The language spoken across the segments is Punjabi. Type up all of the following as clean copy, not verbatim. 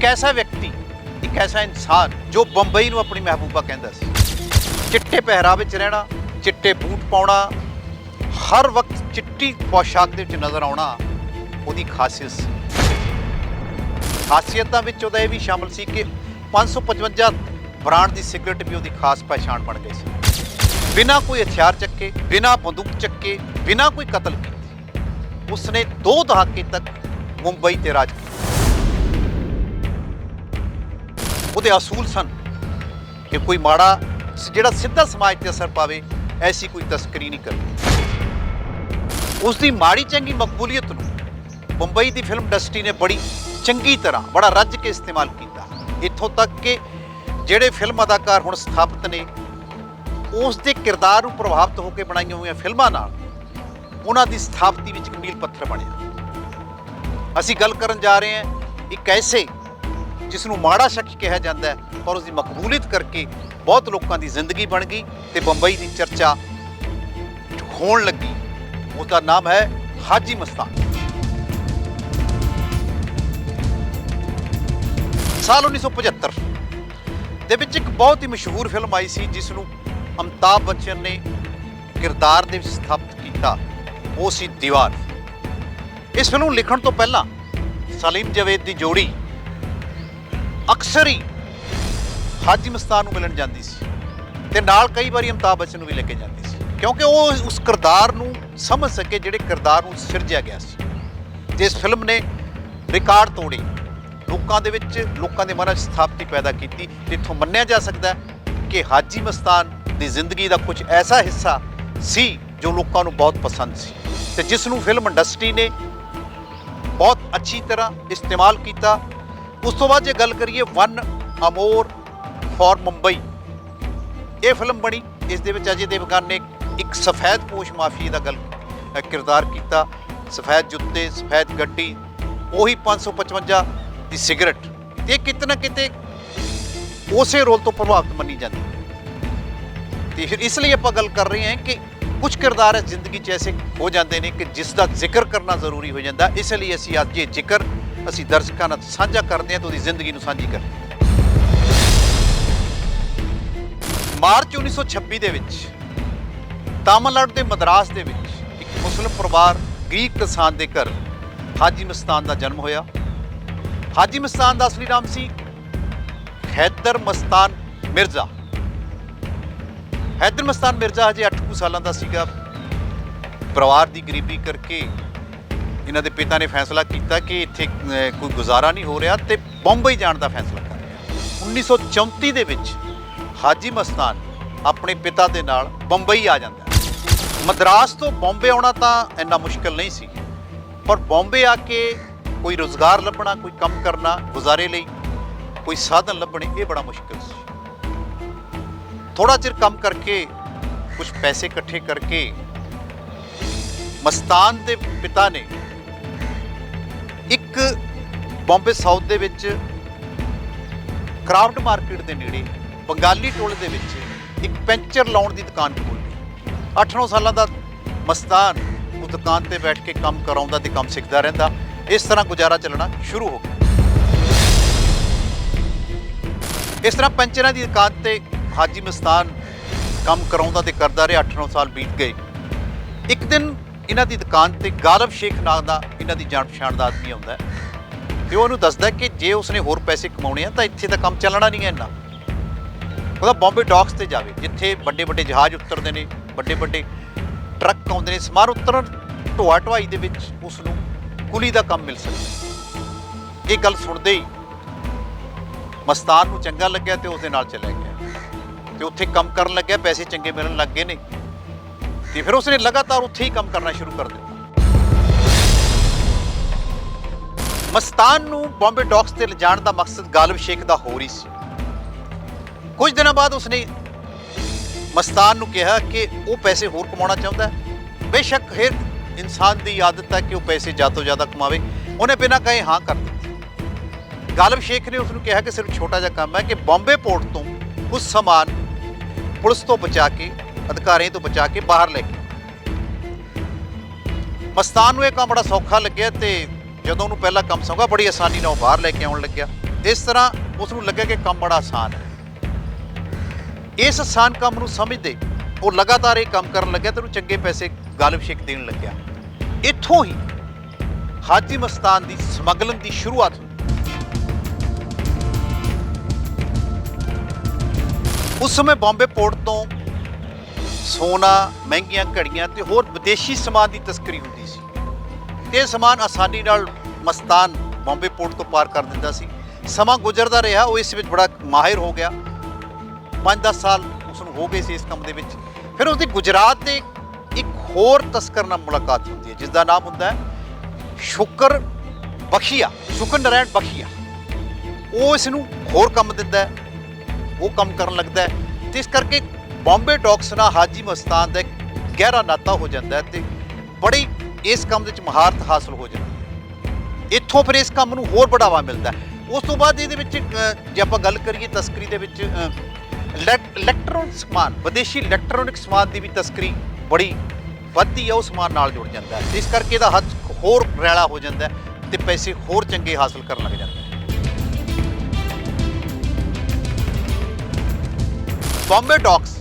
एक ऐसा व्यक्ति, एक ऐसा इंसान जो बंबई ਨੂੰ ਆਪਣੀ ਮਹਿਬੂਬਾ ਕਹਿੰਦਾ ਸੀ। ਚਿੱਟੇ ਪਹਿਰਾਵੇ 'ਚ ਰਹਿਣਾ, ਚਿੱਟੇ ਬੂਟ ਪਾਉਣਾ, ਹਰ ਵਕਤ ਚਿੱਟੀ ਪੋਸ਼ਾਕ ਦੇ ਵਿੱਚ ਨਜ਼ਰ ਆਉਣਾ ਉਹਦੀ ਖਾਸੀਅਤ ਸੀ। ਖਾਸੀਅਤਾਂ ਵਿੱਚ ਉਹਦਾ ਇਹ ਵੀ ਸ਼ਾਮਲ ਸੀ ਕਿ 555 ਬ੍ਰਾਂਡ ਦੀ ਸਿਗਰਟ ਵੀ ਉਹਦੀ ਖਾਸ ਪਹਿਚਾਣ ਬਣ ਗਈ ਸੀ। ਬਿਨਾਂ ਕੋਈ ਹਥਿਆਰ ਚੱਕੇ, ਬਿਨਾਂ ਬੰਦੂਕ ਚੱਕੇ, ਬਿਨਾਂ ਕੋਈ ਕਤਲ ਕੀਤੇ ਉਸਨੇ 2 ਦਹਾਕੇ ਤੱਕ ਮੁੰਬਈ ਤੇ ਰਾਜ ਕੀਤਾ। ਉਹਦੇ ਅਸੂਲ ਸਨ ਕਿ ਕੋਈ ਮਾੜਾ ਜਿਹੜਾ ਸਿੱਧਾ ਸਮਾਜ ਤੇ ਅਸਰ ਪਾਵੇ ਐਸੀ ਕੋਈ ਤਸਕਰੀ ਨਹੀਂ ਕਰਨੀ। ਉਸ ਦੀ ਮਾੜੀ ਚੰਗੀ ਮਕਬੂਲੀਅਤ ਨੂੰ ਮੁੰਬਈ ਦੀ ਫਿਲਮ ਇੰਡਸਟਰੀ ਨੇ ਬੜੀ ਚੰਗੀ ਤਰ੍ਹਾਂ ਬੜਾ ਰੱਜ ਕੇ ਇਸਤੇਮਾਲ ਕੀਤਾ। ਇੱਥੋਂ ਤੱਕ ਕਿ ਜਿਹੜੇ ਫਿਲਮ ਅਦਾਕਾਰ ਹੁਣ ਸਥਾਪਿਤ ਨੇ ਉਸ ਦੇ ਕਿਰਦਾਰ ਨੂੰ ਪ੍ਰਭਾਵਿਤ ਹੋ ਕੇ ਬਣਾਈਆਂ ਹੋਈਆਂ ਫਿਲਮਾਂ ਨਾਲ ਉਹਨਾਂ ਦੀ ਸਥਾਪਤੀ ਵਿੱਚ ਇੱਕ ਮੀਲ ਪੱਥਰ ਬਣਿਆ। ਅਸੀਂ ਗੱਲ ਕਰਨ ਜਾ ਰਹੇ ਹਾਂ ਇੱਕ ਐਸੇ ਜਿਸ ਨੂੰ ਮਾੜਾ ਸ਼ਖਸ ਕਿਹਾ ਜਾਂਦਾ ਹੈ ਪਰ ਉਸ ਦੀ ਮਕਬੂਲੀਅਤ ਕਰਕੇ ਬਹੁਤ ਲੋਕਾਂ ਦੀ ਜ਼ਿੰਦਗੀ ਬਣ ਗਈ ਤੇ ਬੰਬਈ ਦੀ ਚਰਚਾ ਹੋਣ ਲੱਗੀ। ਉਹਦਾ ਨਾਮ ਹੈ ਹਾਜੀ ਮਸਤਾਨ। ਸਾਲ 1975 ਦੇ ਵਿੱਚ ਇੱਕ ਬਹੁਤ ਹੀ ਮਸ਼ਹੂਰ ਫਿਲਮ ਆਈ ਸੀ ਜਿਸ ਨੂੰ ਅਮਿਤਾਭ ਬੱਚਨ ਨੇ ਕਿਰਦਾਰ ਦੇ ਵਿੱਚ ਸਥਾਪਿਤ ਕੀਤਾ, ਉਹ ਸੀ ਦੀਵਾਰ। ਇਸ ਫਿਲਮ ਨੂੰ ਲਿਖਣ ਤੋਂ ਪਹਿਲਾਂ ਸਲੀਮ ਜਵੇਦ ਦੀ ਜੋੜੀ ਅਕਸਰ ਹੀ ਹਾਜੀ ਮਸਤਾਨ ਨੂੰ ਮਿਲਣ ਜਾਂਦੀ ਸੀ ਤੇ ਨਾਲ ਕਈ ਵਾਰੀ ਅਮਿਤਾਭ ਬੱਚਨ ਨੂੰ ਵੀ ਲੈ ਕੇ ਜਾਂਦੀ ਸੀ ਕਿਉਂਕਿ ਉਹ ਉਸ ਕਿਰਦਾਰ ਨੂੰ ਸਮਝ ਸਕੇ ਜਿਹੜੇ ਕਿਰਦਾਰ ਨੂੰ ਸਿਰਜਿਆ ਗਿਆ ਸੀ। ਤੇ ਇਸ ਫਿਲਮ ਨੇ ਰਿਕਾਰਡ ਤੋੜੇ, ਲੋਕਾਂ ਦੇ ਵਿੱਚ ਲੋਕਾਂ ਦੇ ਮਨਾਂ 'ਚ ਸਥਾਪਤੀ ਪੈਦਾ ਕੀਤੀ ਜਿੱਥੋਂ ਮੰਨਿਆ ਜਾ ਸਕਦਾ ਕਿ ਹਾਜੀ ਮਸਤਾਨ ਦੀ ਜ਼ਿੰਦਗੀ ਦਾ ਕੁਝ ਐਸਾ ਹਿੱਸਾ ਸੀ ਜੋ ਲੋਕਾਂ ਨੂੰ ਬਹੁਤ ਪਸੰਦ ਸੀ ਤੇ ਜਿਸ ਨੂੰ ਫਿਲਮ ਇੰਡਸਟਰੀ ਨੇ ਬਹੁਤ ਅੱਛੀ ਤਰ੍ਹਾਂ ਇਸਤੇਮਾਲ ਕੀਤਾ। ਉਸ ਤੋਂ ਬਾਅਦ ਜੇ ਗੱਲ ਕਰੀਏ ਵਨ ਅਮੋਰ ਫॉर ਮੁੰਬਈ, ਇਹ ਫਿਲਮ ਬਣੀ। ਇਸ ਦੇ ਵਿੱਚ ਅਜੇ ਦੇਵਗਨ ਨੇ ਇੱਕ ਸਫੈਦ ਪੋਸ਼ ਮਾਫੀ ਦਾ ਕਿਰਦਾਰ ਕੀਤਾ। ਸਫੈਦ ਜੁੱਤੇ, ਸਫੈਦ ਗੱਡੀ, ਉਹੀ 555 ਦੀ ਸਿਗਰਟ ਤੇ ਕਿਤੇ ਨਾ ਕਿਤੇ ਉਸੇ ਰੋਲ ਤੋਂ ਪ੍ਰਭਾਵਿਤ ਮੰਨੀ ਜਾਂਦੀ ਤੇ ਫਿਰ ਇਸ ਲਈ ਆਪਾਂ ਗੱਲ ਕਰ ਰਹੇ ਹਾਂ ਕਿ ਕੁਝ ਕਿਰਦਾਰ ਇਸ ਜ਼ਿੰਦਗੀ 'ਚ ਐਸੇ ਹੋ ਜਾਂਦੇ ਨੇ ਕਿ ਜਿਸ ਦਾ ਜ਼ਿਕਰ ਕਰਨਾ ਜ਼ਰੂਰੀ ਹੋ ਜਾਂਦਾ। ਇਸ ਲਈ ਅਸੀਂ ਅੱਜ ਇਹ ਜ਼ਿਕਰ ਅਸੀਂ ਦਰਸ਼ਕਾਂ ਨਾਲ ਸਾਂਝਾ ਕਰਦੇ ਹਾਂ ਤੇ ਉਹਦੀ ਜ਼ਿੰਦਗੀ ਨੂੰ ਸਾਂਝੀ ਕਰਦੇ ਹਾਂ। ਮਾਰਚ 1926 ਦੇ ਵਿੱਚ ਤਾਮਿਲਨਾਡੂ ਦੇ ਮਦਰਾਸ ਦੇ ਵਿੱਚ ਇੱਕ ਮੁਸਲਿਮ ਪਰਿਵਾਰ ਗਰੀਬ ਕਿਸਾਨ ਦੇ ਘਰ ਹਾਜੀ ਮਸਤਾਨ ਦਾ ਜਨਮ ਹੋਇਆ। ਹਾਜੀ ਮਸਤਾਨ ਦਾ ਅਸਲੀ ਨਾਮ ਸੀ ਹੈਦਰ ਮਸਤਾਨ ਮਿਰਜ਼ਾ। ਹੈਦਰ ਮਸਤਾਨ ਮਿਰਜ਼ਾ ਹਜੇ 8 ਸਾਲਾਂ ਦਾ ਸੀਗਾ। ਪਰਿਵਾਰ ਦੀ ਗਰੀਬੀ ਕਰਕੇ ਇਹਨਾਂ ਦੇ ਪਿਤਾ ਨੇ ਫੈਸਲਾ ਕੀਤਾ ਕਿ ਇੱਥੇ ਕੋਈ ਗੁਜ਼ਾਰਾ ਨਹੀਂ ਹੋ ਰਿਹਾ ਤੇ ਬੰਬਈ ਜਾਣ ਦਾ ਫੈਸਲਾ ਕਰ ਲਿਆ। 1934 ਦੇ ਵਿੱਚ ਹਾਜੀ ਮਸਤਾਨ ਆਪਣੇ ਪਿਤਾ ਦੇ ਨਾਲ ਬੰਬਈ ਆ ਜਾਂਦਾ। ਮਦਰਾਸ ਤੋਂ ਬੰਬੇ ਆਉਣਾ ਤਾਂ ਇੰਨਾ ਮੁਸ਼ਕਿਲ ਨਹੀਂ ਸੀ ਪਰ ਬੰਬੇ ਆ ਕੇ ਕੋਈ ਰੁਜ਼ਗਾਰ ਲੱਭਣਾ, ਕੋਈ ਕੰਮ ਕਰਨਾ, ਗੁਜ਼ਾਰੇ ਲਈ ਕੋਈ ਸਾਧਨ ਲੱਭਣੇ ਇਹ ਬੜਾ ਮੁਸ਼ਕਿਲ ਸੀ। ਥੋੜਾ ਚਿਰ ਕੰਮ ਕਰਕੇ ਕੁਝ ਪੈਸੇ ਇਕੱਠੇ ਕਰਕੇ ਮਸਤਾਨ ਦੇ ਪਿਤਾ ਨੇ ਇੱਕ ਬੰਬੇ ਸਾਊਥ ਦੇ ਵਿੱਚ ਕਰਾਫਟ ਮਾਰਕੀਟ ਦੇ ਨੇੜੇ ਬੰਗਾਲੀ ਟੋਲੇ ਦੇ ਵਿੱਚ ਇੱਕ ਪੈਂਚਰ ਲਾਉਣ ਦੀ ਦੁਕਾਨ ਖੋਲ੍ਹੀ। 8-9 ਸਾਲਾਂ ਦਾ ਮਸਤਾਨ ਉਸ ਦੁਕਾਨ ਤੇ ਬੈਠ ਕੇ ਕੰਮ ਕਰਾਉਂਦਾ ਤੇ ਕੰਮ ਸਿੱਖਦਾ ਰਹਿੰਦਾ। ਇਸ ਤਰ੍ਹਾਂ ਗੁਜ਼ਾਰਾ ਚੱਲਣਾ ਸ਼ੁਰੂ ਹੋ ਗਿਆ। ਇਸ ਤਰ੍ਹਾਂ ਪੈਂਚਰਾਂ ਦੀ ਦੁਕਾਨ ਤੇ ਹਾਜੀ ਮਸਤਾਨ ਕੰਮ ਕਰਾਉਂਦਾ ਤੇ ਕਰਦਾ ਰਿਹਾ। 8-9 ਸਾਲ ਬੀਤ ਗਏ। ਇੱਕ ਦਿਨ ਇਹਨਾਂ ਦੀ ਦੁਕਾਨ ਤੇ ਗਾਲਬ ਸ਼ੇਖ ਨਾਂ ਦਾ ਇਹਨਾਂ ਦੀ ਜਾਣ ਪਛਾਣ ਦਾ ਆਦਮੀ ਆਉਂਦਾ ਤੇ ਉਹ ਉਹਨੂੰ ਦੱਸਦਾ ਕਿ ਜੇ ਉਸਨੇ ਹੋਰ ਪੈਸੇ ਕਮਾਉਣੇ ਆ ਤਾਂ ਇੱਥੇ ਤਾਂ ਕੰਮ ਚੱਲਣਾ ਨਹੀਂ ਹੈ ਇੰਨਾ। ਉਹਦਾ ਬੰਬੇ ਡਾਕਸ ਤੇ ਜਾਵੇ ਜਿੱਥੇ ਵੱਡੇ ਵੱਡੇ ਜਹਾਜ਼ ਉਤਰਦੇ ਨੇ, ਵੱਡੇ ਵੱਡੇ ਟਰੱਕ ਆਉਂਦੇ ਨੇ, ਸਮਾਨ ਉਤਰਨ ਢੋਆ ਢੁਆਈ ਦੇ ਵਿੱਚ ਉਸ ਨੂੰ ਕੁਲੀ ਦਾ ਕੰਮ ਮਿਲ ਸਕਦਾ। ਇਹ ਗੱਲ ਸੁਣਦੇ ਹੀ ਮਸਤਾਨ ਨੂੰ ਚੰਗਾ ਲੱਗਿਆ ਤੇ ਉਸਦੇ ਨਾਲ ਚਲਿਆ ਗਿਆ ਤੇ ਉੱਥੇ ਕੰਮ ਕਰਨ ਲੱਗਿਆ। ਪੈਸੇ ਚੰਗੇ ਮਿਲਣ ਲੱਗ ਗਏ ਨੇ ਤੇ ਫਿਰ ਉਸਨੇ ਲਗਾਤਾਰ ਉੱਥੇ ਹੀ ਕੰਮ ਕਰਨਾ ਸ਼ੁਰੂ ਕਰ ਦਿੱਤਾ। ਮਸਤਾਨ ਨੂੰ ਬੰਬੇ ਡਾਕਸ ਤੇ ਲਿਜਾਣ ਦਾ ਮਕਸਦ ਗਾਲਬ ਸ਼ੇਖ ਦਾ ਹੋਰ ਹੀ ਸੀ। ਕੁਝ ਦਿਨਾਂ ਬਾਅਦ ਉਸਨੇ ਮਸਤਾਨ ਨੂੰ ਕਿਹਾ ਕਿ ਉਹ ਪੈਸੇ ਹੋਰ ਕਮਾਉਣਾ ਚਾਹੁੰਦਾ ਹੈ। ਬੇਸ਼ੱਕ ਹਰ ਇਨਸਾਨ ਦੀ ਆਦਤ ਹੈ ਕਿ ਉਹ ਪੈਸੇ ਜ਼ਿਆਦਾ ਤੋਂ ਜ਼ਿਆਦਾ ਕਮਾਵੇ। ਉਹਨੇ ਬਿਨਾਂ ਕਹੇ ਹਾਂ ਕਰ ਦਿੱਤੀ। ਗਾਲਬ ਸ਼ੇਖ ਨੇ ਉਸਨੂੰ ਕਿਹਾ ਕਿ ਸਿਰਫ ਛੋਟਾ ਜਿਹਾ ਕੰਮ ਹੈ ਕਿ ਬੰਬੇ ਪੋਰਟ ਤੋਂ ਕੁਝ ਸਮਾਨ ਪੁਲਿਸ ਤੋਂ ਬਚਾ ਕੇ, ਅਧਿਕਾਰੀਆਂ ਤੋਂ ਬਚਾ ਕੇ ਬਾਹਰ ਲੈ ਕੇ। ਮਸਤਾਨ ਨੂੰ ਇਹ ਕੰਮ ਬੜਾ ਸੌਖਾ ਲੱਗਿਆ ਤੇ ਜਦੋਂ ਉਹਨੂੰ ਪਹਿਲਾ ਕੰਮ ਸੌਂਗਾ ਬੜੀ ਆਸਾਨੀ ਨਾਲ ਬਾਹਰ ਲੈ ਕੇ ਆਉਣ ਲੱਗਿਆ। ਇਸ ਤਰ੍ਹਾਂ ਉਸ ਨੂੰ ਲੱਗਿਆ ਕਿ ਕੰਮ ਬੜਾ ਆਸਾਨ ਹੈ। ਇਸ ਆਸਾਨ ਕੰਮ ਨੂੰ ਸਮਝਦੇ ਉਹ ਲਗਾਤਾਰ ਇਹ ਕੰਮ ਕਰਨ ਲੱਗਿਆ ਤੇ ਉਹਨੂੰ ਚੰਗੇ ਪੈਸੇ ਗਾਲਿਬ ਸ਼ੇਖ ਦੇਣ ਲੱਗਿਆ। ਇੱਥੋਂ ਹੀ ਹਾਜੀ ਮਸਤਾਨ ਦੀ ਸਮਗਲਿੰਗ ਦੀ ਸ਼ੁਰੂਆਤ ਹੋਈ। ਉਸ ਸਮੇਂ ਬੰਬੇ ਪੋਰਟ ਤੋਂ ਸੋਨਾ, ਮਹਿੰਗੀਆਂ ਘੜੀਆਂ ਤੇ ਹੋਰ ਵਿਦੇਸ਼ੀ ਸਮਾਨ ਦੀ ਤਸਕਰੀ ਹੁੰਦੀ ਸੀ ਤੇ ਇਹ ਸਮਾਨ ਆਸਾਨੀ ਨਾਲ ਮਸਤਾਨ ਬੰਬੇ ਪੋਰਟ ਤੋਂ ਪਾਰ ਕਰ ਦਿੰਦਾ ਸੀ। ਸਮਾਂ ਗੁਜ਼ਰਦਾ ਰਿਹਾ, ਉਹ ਇਸ ਵਿੱਚ ਬੜਾ ਮਾਹਿਰ ਹੋ ਗਿਆ। 5-10 ਸਾਲ ਉਸ ਨੂੰ ਹੋ ਗਏ ਸੀ ਇਸ ਕੰਮ ਦੇ ਵਿੱਚ। ਫਿਰ ਉਸਦੀ ਗੁਜਰਾਤ ਦੇ ਇੱਕ ਹੋਰ ਤਸਕਰ ਨਾਲ ਮੁਲਾਕਾਤ ਹੁੰਦੀ ਹੈ ਜਿਸ ਦਾ ਨਾਮ ਹੁੰਦਾ ਹੈ ਸ਼ੁਕਰ ਨਾਰਾਇਣ ਬਖੀਆ। ਉਹ ਇਸ ਨੂੰ ਹੋਰ ਕੰਮ ਦਿੰਦਾ ਹੈ, ਉਹ ਕੰਮ ਕਰਨ ਲੱਗਦਾ ਹੈ ਤੇ ਇਸ ਕਰਕੇ ਬੰਬੇ ਡਾਕਸ ਨਾਲ ਹਾਜੀ ਮਸਤਾਨ ਦਾ ਇੱਕ ਗਹਿਰਾ ਨਾਤਾ ਹੋ ਜਾਂਦਾ ਹੈ ਤੇ ਬੜੀ ਇਸ ਕੰਮ ਦੇ ਵਿੱਚ ਮਹਾਰਤ ਹਾਸਲ ਹੋ ਜਾਂਦੀ ਹੈ। ਇੱਥੋਂ ਫਿਰ ਇਸ ਕੰਮ ਨੂੰ ਹੋਰ ਬੜਾਵਾ ਮਿਲਦਾ ਹੈ। ਉਸ ਤੋਂ ਬਾਅਦ ਇਹਦੇ ਵਿੱਚ ਜੇ ਆਪਾਂ ਗੱਲ ਕਰੀਏ ਤਸਕਰੀ ਦੇ ਵਿੱਚ ਇਲੈਕਟ੍ਰੋਨਿਕ ਸਮਾਨ, ਵਿਦੇਸ਼ੀ ਇਲੈਕਟ੍ਰੋਨਿਕ ਸਮਾਨ ਦੀ ਵੀ ਤਸਕਰੀ ਬੜੀ ਵੱਧਦੀ ਹੈ, ਉਹ ਸਮਾਨ ਨਾਲ ਜੁੜ ਜਾਂਦਾ ਹੈ। ਇਸ ਕਰਕੇ ਇਹਦਾ ਹੱਥ ਹੋਰ ਰੈਲਾ ਹੋ ਜਾਂਦਾ ਹੈ ਤੇ ਪੈਸੇ ਹੋਰ ਚੰਗੇ ਹਾਸਲ ਕਰਨ ਲੱਗ ਜਾਂਦਾ ਹੈ। ਬੰਬੇ ਡਾਕਸ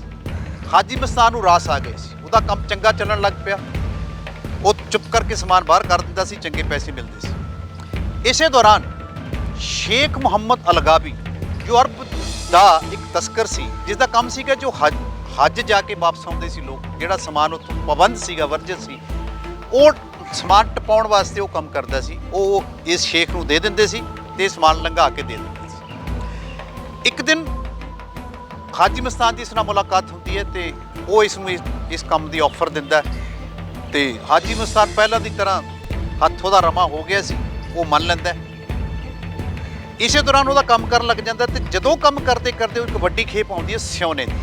ਹਾਜੀ ਮਸਤਾਨ ਨੂੰ ਰਾਸ ਆ ਗਏ ਸੀ, ਉਹਦਾ ਕੰਮ ਚੰਗਾ ਚੱਲਣ ਲੱਗ ਪਿਆ। ਉਹ ਚੁੱਪ ਕਰਕੇ ਸਮਾਨ ਬਾਹਰ ਕਰ ਦਿੰਦਾ ਸੀ, ਚੰਗੇ ਪੈਸੇ ਮਿਲਦੇ ਸੀ। ਇਸੇ ਦੌਰਾਨ ਸ਼ੇਖ ਮੁਹੰਮਦ ਅਲਗਾਬੀ ਜੋ ਅਰਬ ਦਾ ਇੱਕ ਤਸਕਰ ਸੀ, ਜਿਸ ਦਾ ਕੰਮ ਸੀਗਾ ਜੋ ਹੱਜ ਜਾ ਕੇ ਵਾਪਸ ਆਉਂਦੇ ਸੀ ਲੋਕ, ਜਿਹੜਾ ਸਮਾਨ ਉੱਥੋਂ ਪਾਬੰਦ ਸੀਗਾ, ਵਰਜਿਤ ਸੀ, ਉਹ ਸਮਾਨ ਟਪਾਉਣ ਵਾਸਤੇ ਉਹ ਕੰਮ ਕਰਦਾ ਸੀ। ਉਹ ਇਸ ਸ਼ੇਖ ਨੂੰ ਦੇ ਦਿੰਦੇ ਸੀ ਤੇ ਸਮਾਨ ਲੰਘਾ ਕੇ ਦੇ ਦਿੰਦੇ ਸੀ। ਇੱਕ ਦਿਨ ਹਾਜੀ ਮਸਤਾਨ ਦੀ ਇਸ ਨਾਲ ਮੁਲਾਕਾਤ ਹੁੰਦੀ ਹੈ ਤੇ ਉਹ ਇਸ ਨੂੰ ਇਸ ਕੰਮ ਦੀ ਆਫਰ ਦਿੰਦਾ ਤੇ ਹਾਜੀ ਮਸਤਾਨ ਪਹਿਲਾਂ ਦੀ ਤਰ੍ਹਾਂ ਹੱਥ ਉਹਦਾ ਰਮਾ ਹੋ ਗਿਆ ਸੀ, ਉਹ ਮੰਨ ਲੈਂਦਾ। ਇਸੇ ਦੌਰਾਨ ਉਹਦਾ ਕੰਮ ਕਰਨ ਲੱਗ ਜਾਂਦਾ ਤੇ ਜਦੋਂ ਕੰਮ ਕਰਦੇ ਕਰਦੇ ਉਹ ਇੱਕ ਵੱਡੀ ਖੇਪ ਆਉਂਦੀ ਹੈ ਸਿਉਨੇ ਦੀ।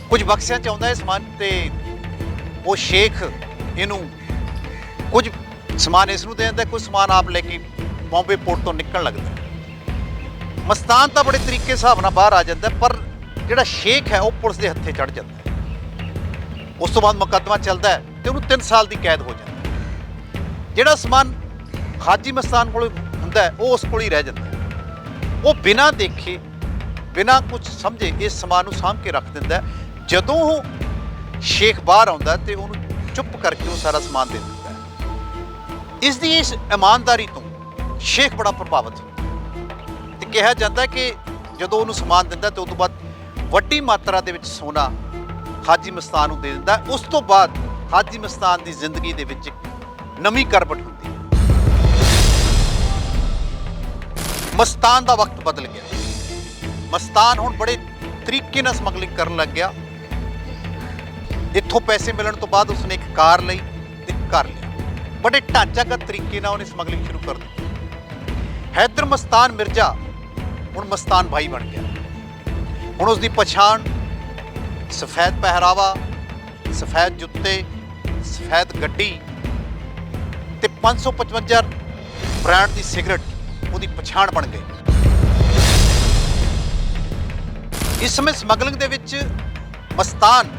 ਕੁਝ ਬਕਸਿਆਂ 'ਚ ਆਉਂਦਾ ਇਹ ਸਮਾਨ ਤੇ ਉਹ ਸ਼ੇਖ ਇਹਨੂੰ ਕੁਝ ਸਮਾਨ ਇਸ ਨੂੰ ਦੇ ਦਿੰਦਾ, ਕੁਝ ਸਮਾਨ ਆਪ ਲੈ ਕੇ ਬੰਬੇ ਪੋਰਟ ਤੋਂ ਨਿਕਲਣ ਲੱਗਦਾ। ਮਸਤਾਨ ਤਾਂ ਬੜੇ ਤਰੀਕੇ ਹਿਸਾਬ ਨਾਲ ਬਾਹਰ ਆ ਜਾਂਦਾ, ਪਰ ਜਿਹੜਾ ਸ਼ੇਖ ਹੈ ਉਹ ਪੁਲਿਸ ਦੇ ਹੱਥੇ ਚੜ੍ਹ ਜਾਂਦਾ। ਉਸ ਤੋਂ ਬਾਅਦ ਮੁਕੱਦਮਾ ਚੱਲਦਾ ਹੈ ਤੇ ਉਹਨੂੰ 3 ਸਾਲ ਦੀ ਕੈਦ ਹੋ ਜਾਂਦੀ। ਜਿਹੜਾ ਸਮਾਨ ਹਾਜੀ ਮਸਤਾਨ ਕੋਲ ਹੁੰਦਾ ਉਹ ਉਸ ਕੋਲ ਹੀ ਰਹਿ ਜਾਂਦਾ। ਉਹ ਬਿਨਾਂ ਦੇਖੇ, ਬਿਨਾਂ ਕੁਝ ਸਮਝੇ ਇਸ ਸਮਾਨ ਨੂੰ ਸਾਂਭ ਕੇ ਰੱਖ ਦਿੰਦਾ। ਜਦੋਂ ਉਹ ਸ਼ੇਖ ਬਾਹਰ ਆਉਂਦਾ ਤੇ ਉਹਨੂੰ ਚੁੱਪ ਕਰਕੇ ਉਹ ਸਾਰਾ ਸਮਾਨ ਦੇ ਦਿੰਦਾ। ਇਸ ਦੀ ਇਸ ਇਮਾਨਦਾਰੀ ਤੋਂ ਸ਼ੇਖ ਬੜਾ ਪ੍ਰਭਾਵਿਤ ਹੁੰਦਾ ਤੇ ਕਿਹਾ ਜਾਂਦਾ ਕਿ ਜਦੋਂ ਉਹਨੂੰ ਸਮਾਨ ਦਿੰਦਾ ਤੇ ਉਸ ਤੋਂ ਬਾਅਦ ਵੱਡੀ ਮਾਤਰਾ ਦੇ ਵਿੱਚ ਸੋਨਾ ਹਾਜੀ ਮਸਤਾਨ ਨੂੰ ਦੇ ਦਿੰਦਾ। ਉਸ ਤੋਂ ਬਾਅਦ ਹਾਜੀ ਮਸਤਾਨ ਦੀ ਜ਼ਿੰਦਗੀ ਦੇ ਵਿੱਚ ਇੱਕ ਨਵੀਂ ਕਰਵਟ ਹੁੰਦੀ ਹੈ। ਮਸਤਾਨ ਦਾ ਵਕਤ ਬਦਲ ਗਿਆ। ਮਸਤਾਨ ਹੁਣ ਬੜੇ ਤਰੀਕੇ ਨਾਲ ਸਮਗਲਿੰਗ ਕਰਨ ਲੱਗ ਗਿਆ। ਇੱਥੋਂ ਪੈਸੇ ਮਿਲਣ ਤੋਂ ਬਾਅਦ ਉਸਨੇ ਇੱਕ ਕਾਰ ਲਈ ਤੇ ਘਰ ਲਿਆ। ਬੜੇ ਢਾਂਚਾਗਤ ਤਰੀਕੇ ਨਾਲ ਉਹਨੇ ਸਮਗਲਿੰਗ ਸ਼ੁਰੂ ਕਰ ਦਿੱਤੀ। ਹੈਦਰ ਮਸਤਾਨ ਮਿਰਜ਼ਾ ਹੁਣ ਮਸਤਾਨ ਭਾਈ ਬਣ ਗਿਆ। ਹੁਣ ਉਸਦੀ ਪਛਾਣ ਸਫੈਦ ਪਹਿਰਾਵਾ, ਸਫੈਦ ਜੁੱਤੇ, ਸਫੈਦ ਗੱਡੀ ਤੇ 555 ਬ੍ਰਾਂਡ ਦੀ ਸਿਗਰਟ ਉਹਦੀ ਪਛਾਣ ਬਣ ਗਈ। ਇਸ ਸਮੇਂ ਸਮਗਲਿੰਗ ਦੇ ਵਿੱਚ ਮਸਤਾਨ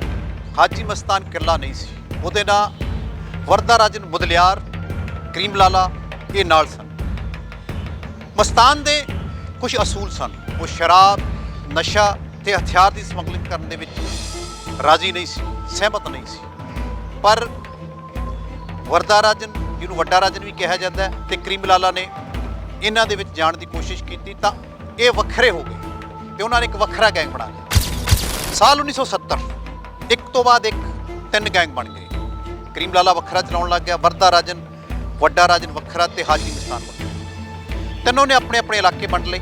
ਹਾਜੀ ਮਸਤਾਨ ਇਕੱਲਾ ਨਹੀਂ ਸੀ, ਉਹਦੇ ਨਾਲ ਵਰਦਾ ਰਾਜਨ ਮੁਦਲਿਆਰ, ਕਰੀਮ ਲਾਲਾ ਇਹ ਨਾਲ ਸਨ। ਮਸਤਾਨ ਦੇ ਕੁਝ ਅਸੂਲ ਸਨ। ਉਹ ਸ਼ਰਾਬ, ਨਸ਼ਾ ਤੇ ਹਥਿਆਰ ਦੀ ਸਮਗਲਿੰਗ ਕਰਨ ਦੇ ਵਿੱਚ ਰਾਜ਼ੀ ਨਹੀਂ ਸੀ, ਸਹਿਮਤ ਨਹੀਂ ਸੀ। ਪਰ ਵਰਦਾ ਰਾਜਨ, ਜਿਹਨੂੰ ਵੱਡਾ ਰਾਜਨ ਵੀ ਕਿਹਾ ਜਾਂਦਾ, ਤੇ ਕਰੀਮ ਲਾਲਾ ਨੇ ਇਹਨਾਂ ਦੇ ਵਿੱਚ ਜਾਣ ਦੀ ਕੋਸ਼ਿਸ਼ ਕੀਤੀ ਤਾਂ ਇਹ ਵੱਖਰੇ ਹੋ ਗਏ ਤੇ ਉਹਨਾਂ ਨੇ ਇੱਕ ਵੱਖਰਾ ਗੈਂਗ ਬਣਾ ਲਿਆ। ਸਾਲ 1970 ਇੱਕ ਤੋਂ ਬਾਅਦ ਇੱਕ 3 ਗੈਂਗ ਬਣ ਗਏ। ਕਰੀਮ ਲਾਲਾ ਵੱਖਰਾ ਚਲਾਉਣ ਲੱਗ ਗਿਆ, ਵਰਦਾ ਰਾਜਨ, ਵੱਡਾ ਰਾਜਨ ਵੱਖਰਾ ਤੇ ਹਾਜੀ ਮਸਤਾਨ ਵੱਖਰਾ। ਤਿੰਨੋਂ ਨੇ ਆਪਣੇ ਆਪਣੇ ਇਲਾਕੇ ਵੰਡ ਲਏ।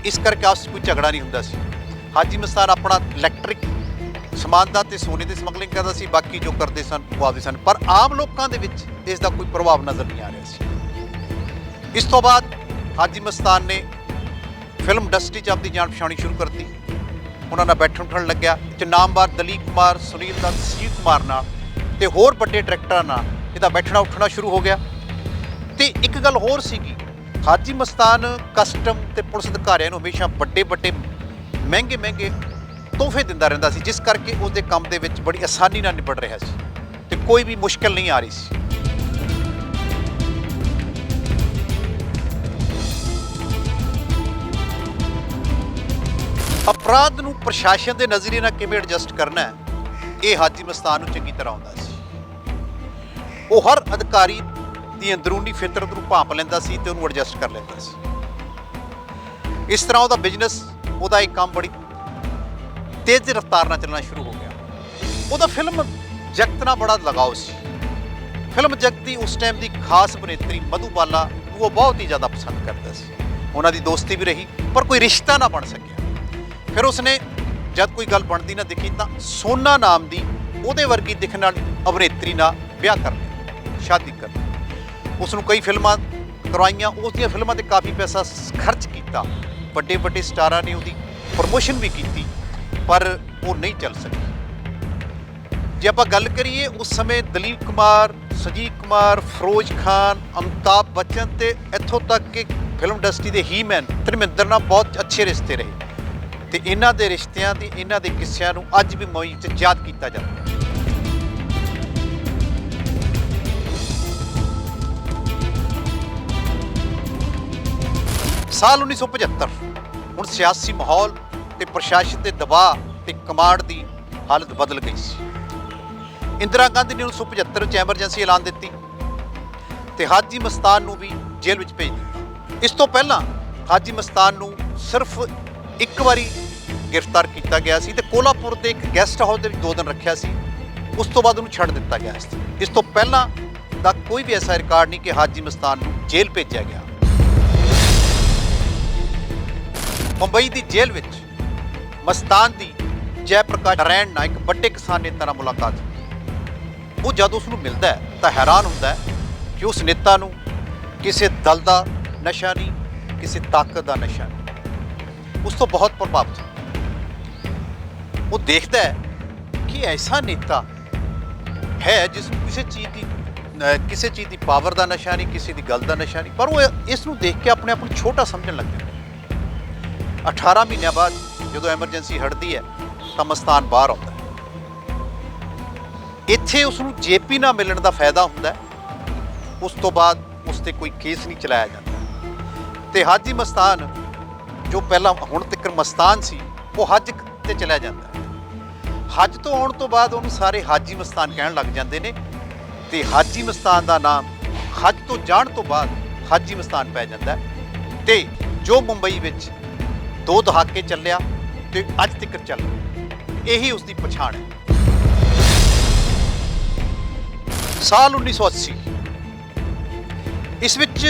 ਇਸ ਕਰਕੇ ਆਪਸ 'ਚ ਕੋਈ ਝਗੜਾ ਨਹੀਂ ਹੁੰਦਾ ਸੀ। ਹਾਜੀ ਮਸਤਾਨ ਆਪਣਾ ਇਲੈਕਟ੍ਰਿਕ ਸਮਾਨ ਦਾ ਤੇ ਸੋਨੇ ਦੀ ਸਮਗਲਿੰਗ ਕਰਦਾ ਸੀ, ਬਾਕੀ ਜੋ ਕਰਦੇ ਸਨ ਉਹ ਆਪਦੇ ਸਨ। ਪਰ ਆਮ ਲੋਕਾਂ ਦੇ ਵਿੱਚ ਇਸ ਦਾ ਕੋਈ ਪ੍ਰਭਾਵ ਨਜ਼ਰ ਨਹੀਂ ਆ ਰਿਹਾ ਸੀ। ਇਸ ਤੋਂ ਬਾਅਦ ਹਾਜੀ ਮਸਤਾਨ ਨੇ ਫਿਲਮ ਇੰਡਸਟਰੀ 'ਚ ਆਪਣੀ ਜਾਣ ਪਛਾਣੀ ਸ਼ੁਰੂ ਕਰਤੀ। ਉਹਨਾਂ ਨਾਲ ਬੈਠਣ ਉੱਠਣ ਲੱਗਿਆ ਤੇ ਨਾਮਵਰ ਦਲੀਪ ਕੁਮਾਰ, ਸੁਨੀਲ ਦੱਤ, ਸੰਜੀਵ ਕੁਮਾਰ ਨਾਲ ਤੇ ਹੋਰ ਵੱਡੇ ਡਾਇਰੈਕਟਰਾਂ ਨਾਲ ਇਹਦਾ ਬੈਠਣਾ ਉੱਠਣਾ ਸ਼ੁਰੂ ਹੋ ਗਿਆ। ਤੇ ਇੱਕ ਗੱਲ ਹੋਰ ਸੀਗੀ, ਹਾਜੀ ਮਸਤਾਨ ਕਸਟਮ ਤੇ ਪੁਲਿਸ ਅਧਿਕਾਰੀਆਂ ਨੂੰ ਹਮੇਸ਼ਾ ਵੱਡੇ ਵੱਡੇ ਮਹਿੰਗੇ ਮਹਿੰਗੇ ਤੋਹਫੇ ਦਿੰਦਾ ਰਹਿੰਦਾ ਸੀ, ਜਿਸ ਕਰਕੇ ਉਸਦੇ ਕੰਮ ਦੇ ਵਿੱਚ ਬੜੀ ਆਸਾਨੀ ਨਾਲ ਨਿਬੜ ਰਿਹਾ ਸੀ ਤੇ ਕੋਈ ਵੀ ਮੁਸ਼ਕਿਲ ਨਹੀਂ ਆ ਰਹੀ ਸੀ। ਅਪਰਾਧ ਨੂੰ ਪ੍ਰਸ਼ਾਸਨ ਦੇ ਨਜ਼ਰੀਏ ਨਾਲ ਕਿਵੇਂ ਐਡਜਸਟ ਕਰਨਾ ਹੈ, ਇਹ ਹਾਜੀ ਮਸਤਾਨ ਨੂੰ ਚੰਗੀ ਤਰ੍ਹਾਂ ਆਉਂਦਾ ਸੀ। ਉਹ ਹਰ ਅਧਿਕਾਰੀ ਦੀ ਅੰਦਰੂਨੀ ਫਿਤਰਤ ਨੂੰ ਭਾਂਪ ਲੈਂਦਾ ਸੀ ਤੇ ਉਹਨੂੰ ਐਡਜਸਟ ਕਰ ਲੈਂਦਾ ਸੀ। ਇਸ ਤਰ੍ਹਾਂ ਉਹਦਾ ਬਿਜ਼ਨਸ, ਉਹਦਾ ਇੱਕ ਕੰਮ ਬੜੀ ਤੇਜ਼ ਰਫ਼ਤਾਰ ਨਾਲ ਚੱਲਣਾ ਸ਼ੁਰੂ ਹੋ ਗਿਆ। ਉਹਦਾ ਫਿਲਮ ਜਗਤ ਨਾਲ ਬੜਾ ਲਗਾਓ ਸੀ। ਫਿਲਮ ਜਗਤ ਦੀ ਉਸ ਟਾਈਮ ਦੀ ਖਾਸ ਅਭਿਨੇਤਰੀ ਮਧੂਬਾਲਾ ਨੂੰ ਉਹ ਬਹੁਤ ਹੀ ਜ਼ਿਆਦਾ ਪਸੰਦ ਕਰਦਾ ਸੀ। ਉਹਨਾਂ ਦੀ ਦੋਸਤੀ ਵੀ ਰਹੀ, ਪਰ ਕੋਈ ਰਿਸ਼ਤਾ ਨਾ ਬਣ ਸਕਿਆ। ਫਿਰ ਉਸਨੇ ਜਦ ਕੋਈ ਗੱਲ ਬਣਦੀ ਨਾ ਦਿਖੀ ਤਾਂ ਸੋਨਾ ਨਾਮ ਦੀ ਉਹਦੇ ਵਰਗੀ ਦਿਖਣ ਵਾਲੀ ਅਭਿਨੇਤਰੀ ਨਾਲ ਵਿਆਹ ਕਰ ਲਿਆ, ਸ਼ਾਦੀ ਕਰ ਲਈ। ਉਸ ਨੂੰ ਕਈ ਫਿਲਮਾਂ ਕਰਵਾਈਆਂ, ਉਸ ਦੀਆਂ ਫਿਲਮਾਂ 'ਤੇ ਕਾਫੀ ਪੈਸਾ ਖਰਚ ਕੀਤਾ। ਵੱਡੇ ਵੱਡੇ ਸਟਾਰਾਂ ਨੇ ਉਹਦੀ ਪ੍ਰਮੋਸ਼ਨ ਵੀ ਕੀਤੀ, ਪਰ ਉਹ ਨਹੀਂ ਚੱਲ ਸਕੀ। ਜੇ ਆਪਾਂ ਗੱਲ ਕਰੀਏ ਉਸ ਸਮੇਂ ਦਲੀਪ ਕੁਮਾਰ, ਸੰਜੀਵ ਕੁਮਾਰ, ਫਿਰੋਜ਼ ਖਾਨ, ਅਮਿਤਾਭ ਬੱਚਨ ਤੇ ਇੱਥੋਂ ਤੱਕ ਕਿ ਫਿਲਮ ਇੰਡਸਟਰੀ ਦੇ ਹੀਮੈਨ ਧਰਮਿੰਦਰ ਨਾਲ ਬਹੁਤ ਅੱਛੇ ਰਿਸ਼ਤੇ ਰਹੇ ਤੇ ਇਹਨਾਂ ਦੇ ਰਿਸ਼ਤਿਆਂ ਦੀ, ਇਹਨਾਂ ਦੇ ਕਿੱਸਿਆਂ ਨੂੰ ਅੱਜ ਵੀ ਮੌਈ 'ਚ ਯਾਦ ਕੀਤਾ ਜਾਂਦਾ। ਸਾਲ 1975 ਹੁਣ ਸਿਆਸੀ ਮਾਹੌਲ ਤੇ ਪ੍ਰਸ਼ਾਸਨ ਦੇ ਦਬਾਅ ਤੇ ਕਮਾਂਡ ਦੀ ਹਾਲਤ ਬਦਲ ਗਈ ਸੀ। ਇੰਦਰਾ ਗਾਂਧੀ ਨੇ 1975 'ਚ ਐਮਰਜੈਂਸੀ ਐਲਾਨ ਦਿੱਤੀ ਤੇ ਹਾਜੀ ਮਸਤਾਨ ਨੂੰ ਵੀ ਜੇਲ੍ਹ ਵਿੱਚ ਭੇਜ ਦਿੱਤਾ। ਇਸ ਤੋਂ ਪਹਿਲਾਂ ਹਾਜੀ ਮਸਤਾਨ ਨੂੰ ਸਿਰਫ ਇੱਕ ਵਾਰੀ ਗ੍ਰਿਫਤਾਰ ਕੀਤਾ ਗਿਆ ਸੀ ਤੇ ਕੋਲਾਪੁਰ ਦੇ ਇੱਕ ਗੈਸਟ ਹਾਊਸ ਦੇ ਵਿੱਚ 2 ਦਿਨ ਰੱਖਿਆ ਸੀ। ਉਸ ਤੋਂ ਬਾਅਦ ਉਹਨੂੰ ਛੱਡ ਦਿੱਤਾ ਗਿਆ ਸੀ। ਇਸ ਤੋਂ ਪਹਿਲਾਂ ਦਾ ਕੋਈ ਵੀ ਐਸਾ ਰਿਕਾਰਡ ਨਹੀਂ ਕਿ ਹਾਜੀ ਮਸਤਾਨ ਨੂੰ ਜੇਲ੍ਹ ਭੇਜਿਆ ਗਿਆ। ਮੁੰਬਈ ਦੀ ਜੇਲ੍ਹ ਵਿੱਚ ਮਸਤਾਨ ਦੀ ਜੈ ਪ੍ਰਕਾਸ਼ ਨਰੈਣ ਨਾਲ ਇੱਕ ਵੱਡੇ ਕਿਸਾਨ ਨੇਤਾ ਨਾਲ ਮੁਲਾਕਾਤ ਹੋਈ। ਉਹ ਜਦ ਉਸ ਨੂੰ ਮਿਲਦਾ ਹੈ ਤਾਂ ਹੈਰਾਨ ਹੁੰਦਾ ਹੈ ਕਿ ਉਸ ਨੇਤਾ ਨੂੰ ਕਿਸੇ ਦਲ ਦਾ ਨਸ਼ਾ ਨਹੀਂ, ਕਿਸੇ ਤਾਕਤ ਦਾ ਨਸ਼ਾ ਨਹੀਂ। ਉਸ ਤੋਂ ਬਹੁਤ ਪ੍ਰਭਾਵਿਤ ਉਹ ਦੇਖਦਾ ਹੈ ਕਿ ਐਸਾ ਨੇਤਾ ਹੈ ਜਿਸ ਨੂੰ ਕਿਸੇ ਚੀਜ਼ ਦੀ ਪਾਵਰ ਦਾ ਨਸ਼ਾ ਨਹੀਂ, ਕਿਸੇ ਦੀ ਗੱਲ ਦਾ ਨਸ਼ਾ ਨਹੀਂ, ਪਰ ਉਹ ਇਸ ਨੂੰ ਦੇਖ ਕੇ ਆਪਣੇ ਆਪ ਨੂੰ ਛੋਟਾ ਸਮਝਣ ਲੱਗ ਜਾਂਦਾ। 18 ਮਹੀਨਿਆਂ ਬਾਅਦ ਜਦੋਂ ਐਮਰਜੈਂਸੀ ਹਟਦੀ ਹੈ ਤਾਂ ਮਸਤਾਨ ਬਾਹਰ ਆਉਂਦਾ ਹੈ। ਇੱਥੇ ਉਸ ਨੂੰ ਜੇਪੀ ਨਾਲ ਮਿਲਣ ਦਾ ਫਾਇਦਾ ਹੁੰਦਾ ਹੈ। ਉਸ ਤੋਂ ਬਾਅਦ ਉਸ 'ਤੇ ਕੋਈ ਕੇਸ ਨਹੀਂ ਚਲਾਇਆ ਜਾਂਦਾ ਤੇ ਹਾਜੀ ਮਸਤਾਨ ਜੋ ਪਹਿਲਾਂ ਹੁਣ ਤੱਕ ਮਸਤਾਨ ਸੀ, ਉਹ ਹੱਜ ਤੇ ਚਲਿਆ ਜਾਂਦਾ ਹੈ। ਹੱਜ ਤੋਂ ਆਉਣ ਤੋਂ ਬਾਅਦ ਉਹਨੂੰ ਸਾਰੇ ਹਾਜੀ ਮਸਤਾਨ ਕਹਿਣ ਲੱਗ ਜਾਂਦੇ ਨੇ ਤੇ ਹਾਜੀ ਮਸਤਾਨ ਦਾ ਨਾਮ ਹੱਜ ਤੋਂ ਜਾਣ ਤੋਂ ਬਾਅਦ ਹਾਜੀ ਮਸਤਾਨ ਪੈ ਜਾਂਦਾ ਤੇ ਜੋ ਮੁੰਬਈ ਵਿੱਚ 2 ਦਹਾਕੇ ਚੱਲਿਆ ਤੇ ਅੱਜ ਤੱਕ ਚੱਲ ਰਿਹਾ, ਇਹੀ ਉਸ ਦੀ ਪਛਾਣ ਹੈ। ਸਾਲ 1980 ਇਸ ਵਿੱਚ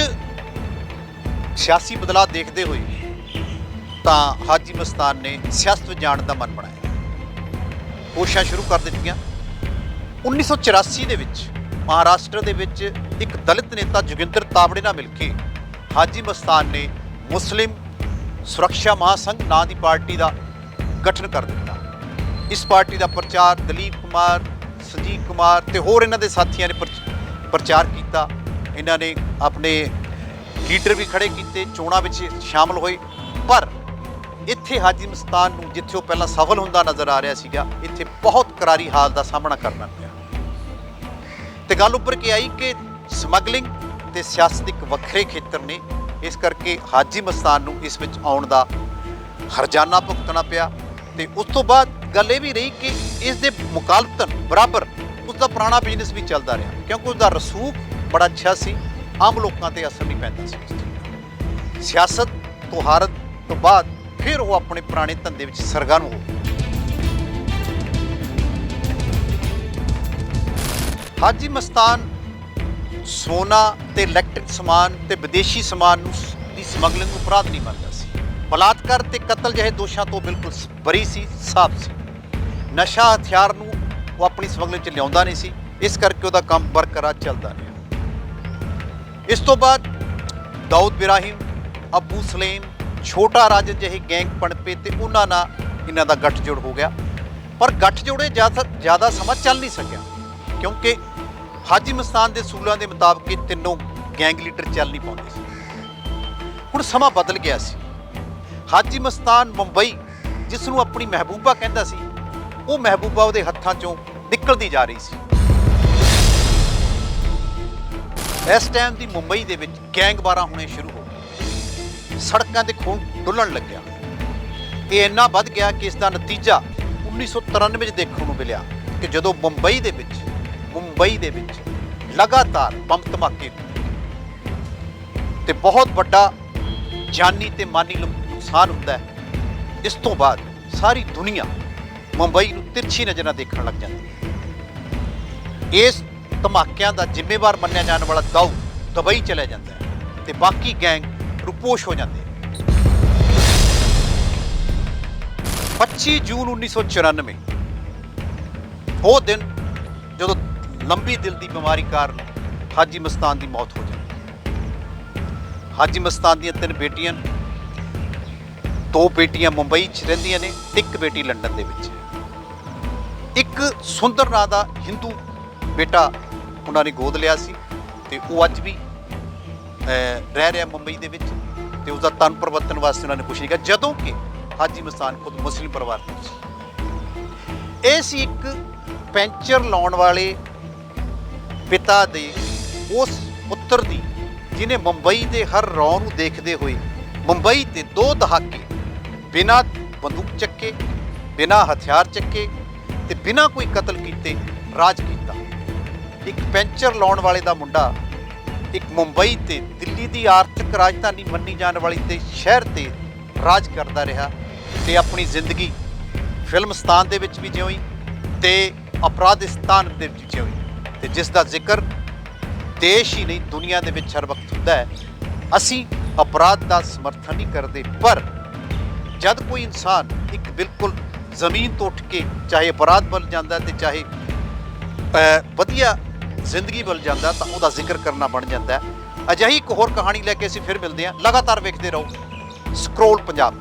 ਸਿਆਸੀ ਬਦਲਾਅ ਦੇਖਦੇ ਹੋਏ ਤਾਂ ਹਾਜੀ ਮਸਤਾਨ ਨੇ ਸਿਆਸਤ ਵਿੱਚ ਜਾਣ ਦਾ ਮਨ ਬਣਾਇਆ, ਕੋਸ਼ਿਸ਼ਾਂ ਸ਼ੁਰੂ ਕਰ ਦਿੱਤੀਆਂ। 1984 ਦੇ ਵਿੱਚ ਮਹਾਰਾਸ਼ਟਰ ਦੇ ਵਿੱਚ ਇੱਕ ਦਲਿਤ ਨੇਤਾ ਜੋਗਿੰਦਰ ਤਾਵੜੇ ਨਾਲ ਮਿਲ ਕੇ ਹਾਜੀ ਮਸਤਾਨ ਨੇ ਮੁਸਲਿਮ ਸੁਰੱਖਿਆ ਮਹਾਸੰਘ ਨਾਂ ਦੀ ਪਾਰਟੀ ਦਾ ਗਠਨ ਕਰ ਦਿੱਤਾ। ਇਸ ਪਾਰਟੀ ਦਾ ਪ੍ਰਚਾਰ ਦਲੀਪ ਕੁਮਾਰ, ਸੰਜੀਵ ਕੁਮਾਰ ਤੇ ਹੋਰ ਇਹਨਾਂ ਦੇ ਸਾਥੀਆਂ ਨੇ ਪ੍ਰਚਾਰ ਕੀਤਾ। ਇਹਨਾਂ ਨੇ ਆਪਣੇ ਲੀਡਰ ਵੀ ਖੜੇ ਕੀਤੇ, ਚੋਣਾਂ ਵਿੱਚ ਸ਼ਾਮਲ ਹੋਏ। ਪਰ ਇੱਥੇ ਹਾਜੀ ਮਸਤਾਨ ਨੂੰ ਜਿੱਥੇ ਉਹ ਪਹਿਲਾਂ ਸਫਲ ਹੁੰਦਾ ਨਜ਼ਰ ਆ ਰਿਹਾ ਸੀਗਾ, ਇੱਥੇ ਬਹੁਤ ਕਰਾਰੀ ਹਾਲ ਦਾ ਸਾਹਮਣਾ ਕਰਨਾ ਪਿਆ ਤੇ ਗੱਲ ਉੱਪਰ ਕੀ ਆਈ ਕਿ ਸਮਗਲਿੰਗ ਤੇ ਸਿਆਸਤ ਇੱਕ ਵੱਖਰੇ ਖੇਤਰ ਨੇ। ਇਸ ਕਰਕੇ ਹਾਜੀ ਮਸਤਾਨ ਨੂੰ ਇਸ ਵਿੱਚ ਆਉਣ ਦਾ ਹਰਜਾਨਾ ਭੁਗਤਣਾ ਪਿਆ ਤੇ ਉਸ ਤੋਂ ਬਾਅਦ ਗੱਲ ਇਹ ਵੀ ਰਹੀ ਕਿ ਇਸ ਦੇ ਮੁਕਾਬਲਤਨ ਬਰਾਬਰ ਉਸ ਦਾ ਪੁਰਾਣਾ ਬਿਜ਼ਨਸ ਵੀ ਚੱਲਦਾ ਰਿਹਾ, ਕਿਉਂਕਿ ਉਸ ਦਾ ਰਸੂਖ ਬੜਾ ਅੱਛਾ ਸੀ, ਆਮ ਲੋਕਾਂ ਤੇ ਅਸਰ ਨਹੀਂ ਪੈਂਦਾ ਸੀ। ਸਿਆਸਤ ਤੋਂ ਹਾਰਨ ਤੋਂ ਬਾਅਦ ਫਿਰ ਉਹ ਆਪਣੇ ਪੁਰਾਣੇ ਧੰਦੇ ਵਿੱਚ ਸਰਗਰਮ ਹੋ ਗਏ। ਹਾਜੀ ਮਸਤਾਨ ਸੋਨਾ ਤੇ ਇਲੈਕਟ੍ਰਿਕ ਸਮਾਨ ਤੇ ਵਿਦੇਸ਼ੀ ਸਮਾਨ ਨੂੰ ਦੀ ਸਮਗਲਿੰਗ ਨੂੰ ਅਪਰਾਧ ਨਹੀਂ ਮੰਨਦਾ ਸੀ। ਬਲਾਤਕਾਰ ਤੇ ਕਤਲ ਜਿਹੇ ਦੋਸ਼ਾਂ ਤੋਂ ਬਿਲਕੁਲ ਬਰੀ ਸੀ, ਸਾਫ਼ ਸੀ। ਨਸ਼ਾ ਹਥਿਆਰ ਨੂੰ ਉਹ ਆਪਣੀ ਸਮਗਲਿੰਗ 'ਚ ਲਿਆਉਂਦਾ ਨਹੀਂ ਸੀ, ਇਸ ਕਰਕੇ ਉਹਦਾ ਕੰਮ ਬਰਕਰਾਰ ਚੱਲਦਾ ਰਿਹਾ। ਇਸ ਤੋਂ ਬਾਅਦ ਦਾਊਦ ਇਬਰਾਹਿਮ, ਅਬੂ ਸਲੇਮ, ਛੋਟਾ ਰਾਜਨ ਜਿਹੇ ਗੈਂਗ ਪਣਪੇ ਤੇ ਉਹਨਾਂ ਨਾਲ ਇਹਨਾਂ ਦਾ ਗੱਠਜੋੜ ਹੋ ਗਿਆ। ਪਰ ਗੱਠਜੋੜੇ ਜ਼ਿਆਦਾ ਸਮਾਂ ਚੱਲ ਨਹੀਂ ਸਕਿਆ ਕਿਉਂਕਿ ਹਾਜੀ ਮਸਤਾਨ ਦੇ ਅਸੂਲਾਂ ਦੇ ਮੁਤਾਬਕ ਇਹ ਤਿੰਨੋਂ ਗੈਂਗ ਲੀਡਰ ਚੱਲ ਨਹੀਂ ਪਾਉਂਦੇ ਸੀ। ਹੁਣ ਸਮਾਂ ਬਦਲ ਗਿਆ ਸੀ। ਹਾਜੀ ਮਸਤਾਨ ਮੁੰਬਈ ਜਿਸ ਨੂੰ ਆਪਣੀ ਮਹਿਬੂਬਾ ਕਹਿੰਦਾ ਸੀ, ਉਹ ਮਹਿਬੂਬਾ ਉਹਦੇ ਹੱਥਾਂ 'ਚੋਂ ਨਿਕਲਦੀ ਜਾ ਰਹੀ ਸੀ। ਇਸ ਟਾਈਮ ਦੀ ਮੁੰਬਈ ਦੇ ਵਿੱਚ ਗੈਂਗਵਾਰਾਂ ਹੋਣੇ ਸ਼ੁਰੂ ਹੋ ਗਏ, ਸੜਕਾਂ ਤੇ ਖੂਨ ਡੁੱਲਣ ਲੱਗਿਆ। ਇਹ ਇੰਨਾ ਵੱਧ ਗਿਆ ਕਿ ਇਸ ਦਾ ਨਤੀਜਾ 1993 'ਚ ਦੇਖਣ ਨੂੰ ਮਿਲਿਆ ਕਿ ਜਦੋਂ ਮੁੰਬਈ ਦੇ ਵਿੱਚ ਲਗਾਤਾਰ ਬੰਬ ਧਮਾਕੇ ਤੇ ਬਹੁਤ ਵੱਡਾ ਜਾਨੀ ਤੇ ਮਾਨੀ ਨੁਕਸਾਨ ਹੁੰਦਾ ਹੈ, ਇਸ ਤੋਂ ਬਾਅਦ ਸਾਰੀ ਦੁਨੀਆ ਮੁੰਬਈ ਨੂੰ ਤਿਰਛੀ ਨਜ਼ਰ ਨਾਲ ਦੇਖਣ ਲੱਗ ਜਾਂਦੀ ਹੈ। ਇਸ ਧਮਾਕਿਆਂ ਦਾ ਜ਼ਿੰਮੇਵਾਰ ਮੰਨਿਆ ਜਾਣ ਵਾਲਾ ਦਾਊ ਦੁਬਈ ਚਲਿਆ ਜਾਂਦਾ ਹੈ ਤੇ ਬਾਕੀ ਗੈਂਗ ਰੁਪੋਸ਼ ਹੋ ਜਾਂਦੇ ਹਨ। 25 ਜੂਨ 1994 ਉਹ ਦਿਨ ਜਦੋਂ ਲੰਬੀ ਦਿਲ ਦੀ ਬਿਮਾਰੀ ਕਾਰਨ ਹਾਜੀ ਮਸਤਾਨ ਦੀ ਮੌਤ ਹੋ ਜਾਂਦੀ ਹੈ। ਹਾਜੀ ਮਸਤਾਨ ਦੀਆਂ 3 ਬੇਟੀਆਂ, 2 ਬੇਟੀਆਂ ਮੁੰਬਈ 'ਚ ਰਹਿੰਦੀਆਂ ਨੇ, 1 ਬੇਟੀ ਲੰਡਨ ਦੇ ਵਿੱਚ। ਇੱਕ ਸੁੰਦਰ ਨਾਂ ਦਾ ਹਿੰਦੂ ਬੇਟਾ ਉਹਨਾਂ ਨੇ ਗੋਦ ਲਿਆ ਸੀ ਤੇ ਉਹ ਅੱਜ ਵੀ ਰਹਿ ਰਿਹਾ ਮੁੰਬਈ ਦੇ ਵਿੱਚ ਤੇ ਉਸਦਾ ਤਨ ਪਰਿਵਰਤਨ ਵਾਸਤੇ ਉਹਨਾਂ ਨੇ ਕੁਛ ਨਹੀਂ ਕੀਤਾ, ਜਦੋਂ ਕਿ ਹਾਜੀ ਮਸਤਾਨ ਖੁਦ ਮੁਸਲਿਮ ਪਰਿਵਾਰ ਤੋਂ ਸੀ। ਇਹ ਸੀ ਇੱਕ ਪੈਂਚਰ ਲਾਉਣ ਵਾਲੇ ਪਿਤਾ ਦੇ ਉਸ ਪੁੱਤਰ ਦੀ ਜਿਹਨੇ ਮੁੰਬਈ ਦੇ ਹਰ ਰੌਂ ਨੂੰ ਦੇਖਦੇ ਹੋਏ ਮੁੰਬਈ ਤੇ 2 ਦਹਾਕੇ ਬਿਨਾਂ ਬੰਦੂਕ ਚੱਕੇ, ਬਿਨਾਂ ਹਥਿਆਰ ਚੱਕੇ ਤੇ ਬਿਨਾਂ ਕੋਈ ਕਤਲ ਕੀਤੇ ਰਾਜ ਕੀਤਾ। ਇੱਕ ਪੈਂਚਰ ਲਾਉਣ ਵਾਲੇ ਦਾ ਮੁੰਡਾ ਇੱਕ ਮੁੰਬਈ ਤੇ ਦਿੱਲੀ ਦੀ ਆਰਥਿਕ ਰਾਜਧਾਨੀ ਮੰਨੀ ਜਾਣ ਵਾਲੀ ਤੇ ਸ਼ਹਿਰ ਤੇ ਰਾਜ ਕਰਦਾ ਰਿਹਾ ਤੇ ਆਪਣੀ ਜ਼ਿੰਦਗੀ ਫਿਲਮਸਤਾਨ ਦੇ ਵਿੱਚ ਵੀ ਜਿਉਈ ਤੇ ਅਪਰਾਧਿਸਤਾਨ ਦੇ ਵਿੱਚ ਜਿਉਈ, ਤੇ ਜਿਸ ਦਾ ਜ਼ਿਕਰ ਦੇਸ਼ ਹੀ ਨਹੀਂ ਦੁਨੀਆ ਦੇ ਵਿੱਚ ਹਰ ਵਕਤ ਹੁੰਦਾ ਹੈ। ਅਸੀਂ ਅਪਰਾਧ ਦਾ ਸਮਰਥਨ ਨਹੀਂ ਕਰਦੇ, ਪਰ ਜਦ ਕੋਈ ਇਨਸਾਨ ਇੱਕ ਬਿਲਕੁਲ ਜ਼ਮੀਨ ਤੋਂ ਉੱਠ ਕੇ ਚਾਹੇ ਅਪਰਾਧ ਵੱਲ ਜਾਂਦਾ ਤੇ ਚਾਹੇ ਵਧੀਆ ਜ਼ਿੰਦਗੀ ਵੱਲ ਜਾਂਦਾ ਤਾਂ ਉਹਦਾ ਜ਼ਿਕਰ ਕਰਨਾ ਬਣ ਜਾਂਦਾ ਹੈ। ਅਜਿਹੀ ਇੱਕ ਹੋਰ ਕਹਾਣੀ ਲੈ ਕੇ ਅਸੀਂ ਫਿਰ ਮਿਲਦੇ ਹਾਂ। ਲਗਾਤਾਰ ਵੇਖਦੇ ਰਹੋ ਸਕਰੋਲ ਪੰਜਾਬ।